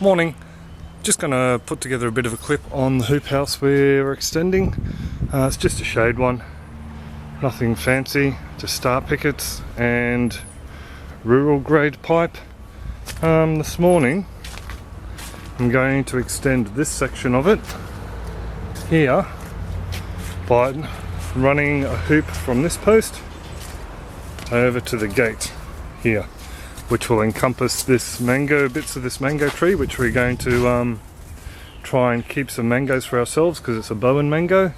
Morning. Just going to put together a bit of a clip on the hoop house we're extending. It's just a shade one, nothing fancy, just star pickets and rural grade pipe. This morning I'm going to extend this section of it here by running a hoop from this post over to the gate here, which will encompass this bits of this mango tree, which we're going to try and keep some mangoes for ourselves because it's a Bowen mango.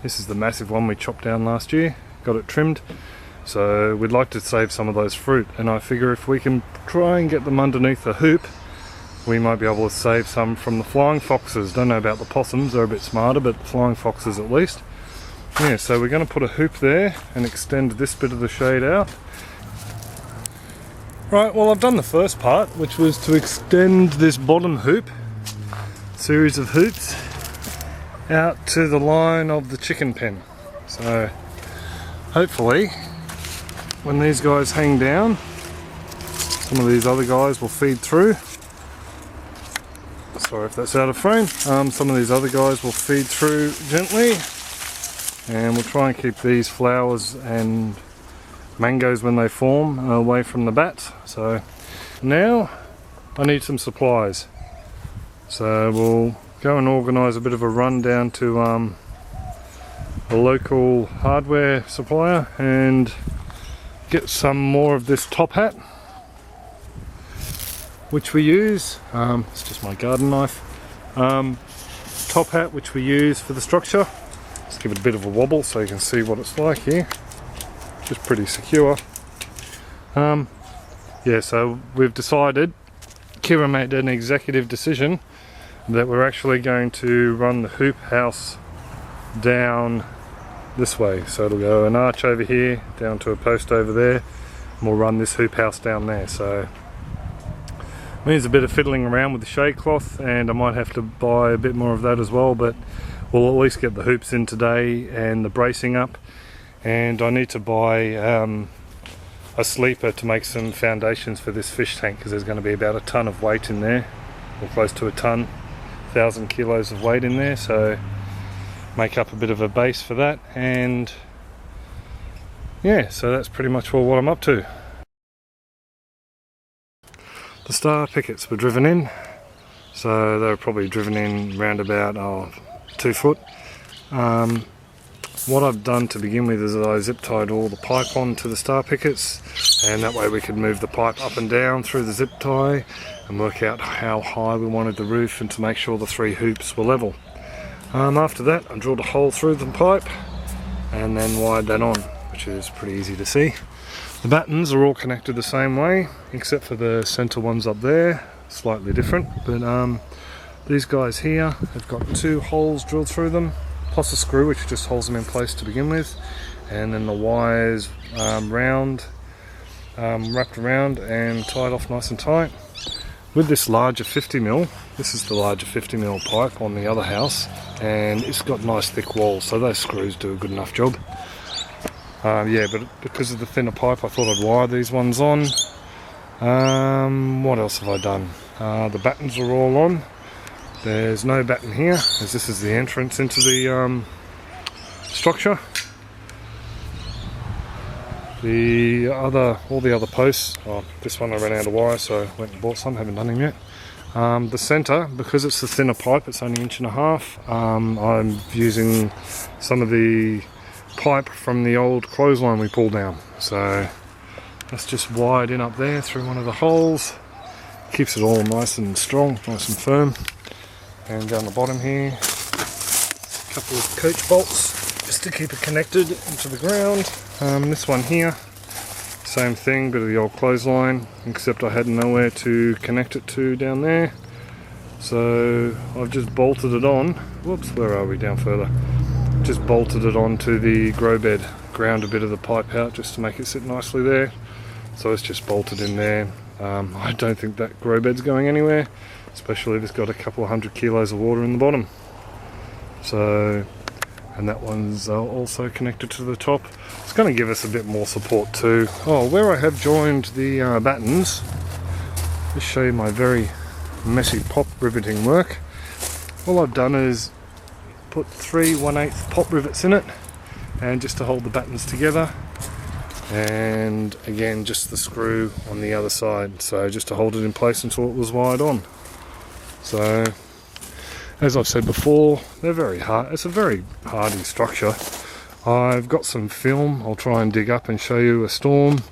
This is the massive one we chopped down last year, got it trimmed, so we'd like to save some of those fruit, and I figure if we can try and get them underneath the hoop, we might be able to save some from the flying foxes. Don't know about the possums, they're a bit smarter, but the flying foxes at least. Yeah, so we're going to put a hoop there and extend this bit of the shade out. Right, well, I've done the first part, which was to extend this bottom hoop, series of hoops, out to the line of the chicken pen. So hopefully when these guys hang down, some of these other guys will feed through. Sorry if that's out of frame. Some of these other guys will feed through gently, and we'll try and keep these flowers and mangoes when they form away from the bats. So now I need some supplies, so we'll go and organise a bit of a run down to a local hardware supplier and get some more of this top hat which we use. It's just my garden knife. Top hat which we use for the structure. Let's give it a bit of a wobble so you can see what it's like here. Just pretty secure. Yeah, so we've decided, Kira made an executive decision that we're actually going to run the hoop house down this way. So it'll go an arch over here, down to a post over there, and we'll run this hoop house down there. So it means a bit of fiddling around with the shade cloth, and I might have to buy a bit more of that as well, but we'll at least get the hoops in today and the bracing up. And I need to buy a sleeper to make some foundations for this fish tank, because there's going to be about a ton of weight in there, or close to a ton, 1,000 kilos of weight in there, so make up a bit of a base for that. And yeah, so that's pretty much all what I'm up to. The star pickets were driven in, so they were probably driven in round about 2 foot. What I've done to begin with is I zip tied all the pipe onto the star pickets, and that way we could move the pipe up and down through the zip tie and work out how high we wanted the roof and to make sure the 3 hoops were level. After that I drilled a hole through the pipe and then wired that on, which is pretty easy to see. The battens are all connected the same way except for the centre ones up there, slightly different, but these guys here have got 2 holes drilled through them, plus a screw which just holds them in place to begin with, and then the wires wrapped around and tied off nice and tight. With this larger 50mm, this is the larger 50mm pipe on the other house, and it's got nice thick walls, so those screws do a good enough job. Yeah, but because of the thinner pipe I thought I'd wire these ones on. What else have I done? The battens are all on. There's no batten here, as this is the entrance into the structure. All the other posts, this one I ran out of wire, so I went and bought some, haven't done them yet. The centre, because it's the thinner pipe, it's only 1.5 inch, I'm using some of the pipe from the old clothesline we pulled down. So that's just wired in up there through one of the holes, keeps it all nice and strong, nice and firm. And down the bottom here, a couple of coach bolts just to keep it connected into the ground. This one here, same thing, bit of the old clothesline, except I had nowhere to connect it to down there. So I've just bolted it on. Whoops, where are we? Down further. Just bolted it onto the grow bed, ground a bit of the pipe out just to make it sit nicely there. So it's just bolted in there. I don't think that grow bed's going anywhere, especially if it's got a couple of 100 kilos of water in the bottom. So, and that one's also connected to the top. It's going to give us a bit more support too. Oh, where I have joined the battens, just show you my very messy pop riveting work. All I've done is put 3 1/8 pop rivets in it, and just to hold the battens together, and again just the screw on the other side, so just to hold it in place until it was wired on. So as I've said before, they're very hard. It's a very hardy structure. I've got some film I'll try and dig up and show you a storm.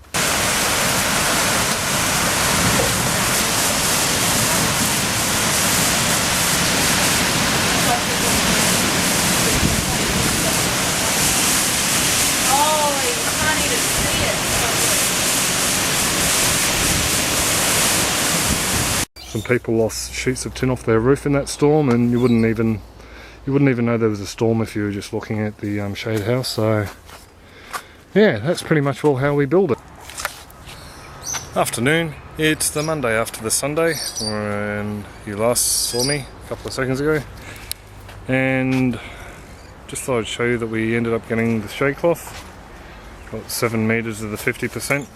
Some people lost sheets of tin off their roof in that storm, and you wouldn't even know there was a storm if you were just looking at the shade house. So yeah, that's pretty much all how we build it. Afternoon, it's the Monday after the Sunday when you last saw me a couple of seconds ago, and just thought I'd show you that we ended up getting the shade cloth. Got 7 meters of the 50%.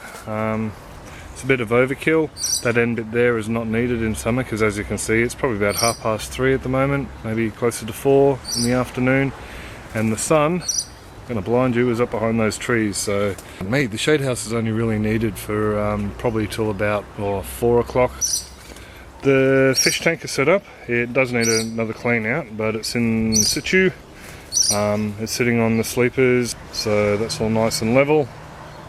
It's a bit of overkill. That end bit there is not needed in summer because, as you can see, it's probably about 3:30 at the moment, maybe closer to 4 in the afternoon, and the sun, I'm going to blind you, is up behind those trees. So me, the shade house is only really needed for probably till about 4 o'clock. The fish tank is set up. It does need another clean out, but it's in situ. It's sitting on the sleepers, so that's all nice and level,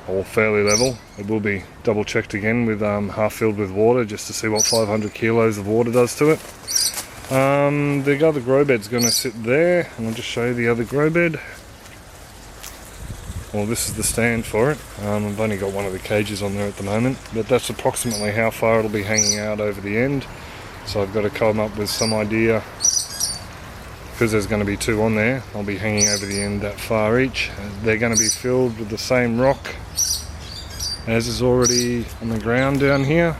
or fairly level. It will be double checked again with half filled with water, just to see what 500 kilos of water does to it. The other grow bed's going to sit there, and I'll just show you the other grow bed. Well, this is the stand for it. I've only got one of the cages on there at the moment, but that's approximately how far it'll be hanging out over the end. So I've got to come up with some idea, because there's going to be 2 on there. I'll be hanging over the end that far each. They're going to be filled with the same rock as is already on the ground down here.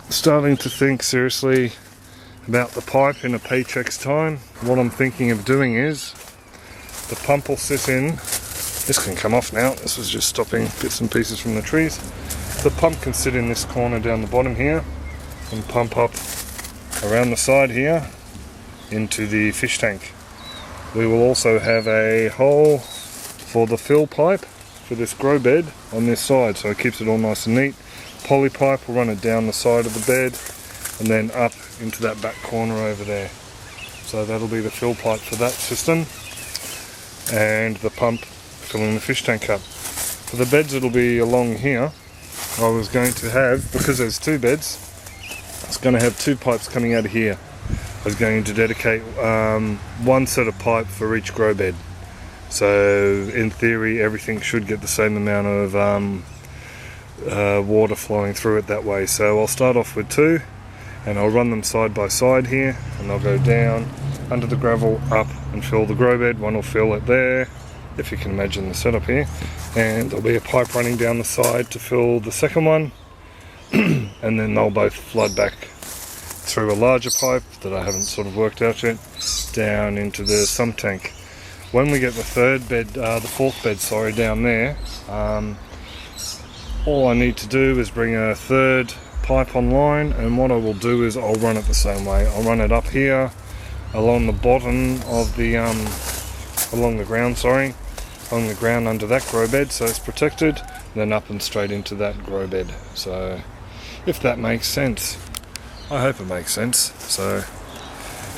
Starting to think seriously about the pipe in a paycheck's time. What I'm thinking of doing is, the pump will sit in, this can come off now, this was just stopping bits and pieces from the trees. The pump can sit in this corner down the bottom here and pump up around the side here into the fish tank. We will also have a hole for the fill pipe for this grow bed on this side, so it keeps it all nice and neat. Poly pipe will run it down the side of the bed and then up into that back corner over there. So that'll be the fill pipe for that system, and the pump filling the fish tank up. For the beds, it'll be along here. I was going to have, because there's 2 beds, I was going to have 2 pipes coming out of here. I was going to dedicate 1 set of pipe for each grow bed. So in theory, everything should get the same amount of water flowing through it that way. So I'll start off with 2, and I'll run them side by side here, and I'll go down under the gravel, up and fill the grow bed. One will fill it there, if you can imagine the setup here, and there'll be a pipe running down the side to fill the second one, and then they'll both flood back through a larger pipe that I haven't sort of worked out yet, down into the sump tank. When we get the 4th bed, sorry, down there, all I need to do is bring a 3rd pipe online, and what I will do is I'll run it the same way. I'll run it up here along the bottom of the along the ground under that grow bed, so it's protected, then up and straight into that grow bed. So if that makes sense, I hope it makes sense. So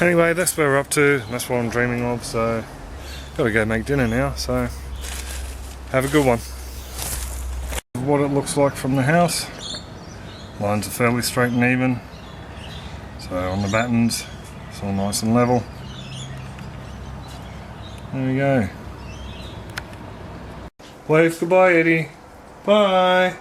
anyway, that's where we're up to, and that's what I'm dreaming of. So gotta go make dinner now, so have a good one. What it looks like from the house. Lines are fairly straight and even, so on the battens it's all nice and level. There we go. Wave goodbye, Eddie. Bye.